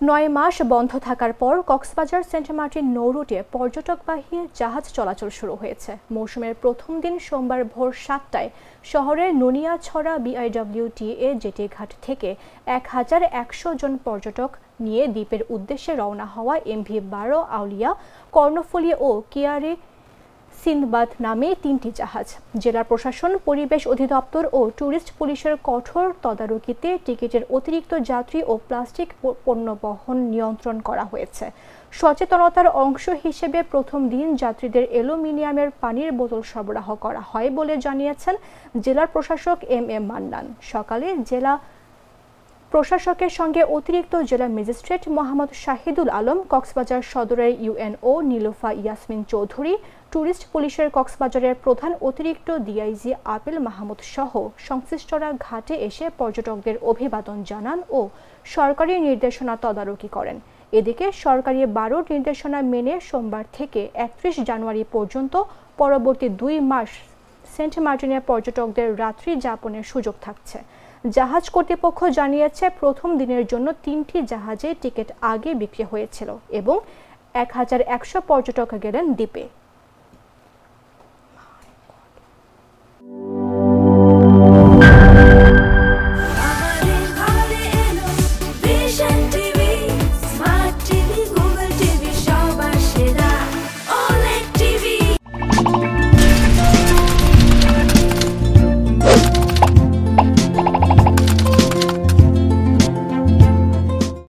৯ মাস বন্ধ থাকার পর কক্সবাজার সেন্ট মার্টিন নৌরুটে পর্যটকবাহী জাহাজ চলাচল শুরু হয়েছে। মৌসুমের প্রথম দিন সোমবার ভোর ৭টায় শহরের নুনিয়াছড়া বিআইডব্লিউটিএ জেটি ঘাট থেকে ১,১০০ জন পর্যটক নিয়ে দ্বীপের উদ্দেশ্যে রওনা হওয়া MV-12 আউলিয়া, কর্ণফুলী ও কিয়ারি সিন্দবাদ নামে ৩টি জাহাজ। জেলা প্রশাসন, পরিবেশ অধিদপ্তর ও ট্যুরিস্ট পুলিশের কঠোর তদারকিতে টিকিটের অতিরিক্ত যাত্রী ও প্লাস্টিক পণ্য বহন নিয়ন্ত্রণ করা হয়েছে। সচেতনতার অংশ হিসেবে প্রথম দিন যাত্রীদের অ্যালুমিনিয়ামের পানির বোতল সরবরাহ করা হয় বলে জানিয়েছেন জেলার প্রশাসক MM মান্নান। সকালে জেলা প্রশাসকের সঙ্গে অতিরিক্ত জেলা ম্যাজিস্ট্রেট মোহাম্মদ শাহিদুল আলম, কক্সবাজার সদরের UNO নীলুফা ইয়াসমিন চৌধুরী, ট্যুরিস্ট পুলিশের কক্সবাজারের প্রধান অতিরিক্ত DIG আপিল মাহমুদ সহ সংশ্লিষ্টরা ঘাটে এসে পর্যটকদের অভিবাদন জানান ও সরকারি নির্দেশনা তদারকি করেন। এদিকে সরকারি 12 নির্দেশনা মেনে সোমবার থেকে 31 জানুয়ারি পর্যন্ত পরবর্তী 2 মাস সেন্ট মার্টিনের পর্যটকদের রাত্রি যাপনের সুযোগ থাকছে। জাহাজ কর্তৃপক্ষ জানিয়েছে, প্রথম দিনের জন্য 3টি জাহাজে টিকিট আগে বিক্রি হয়েছিল এবং 1,100 পর্যটক গেলেন দ্বীপে।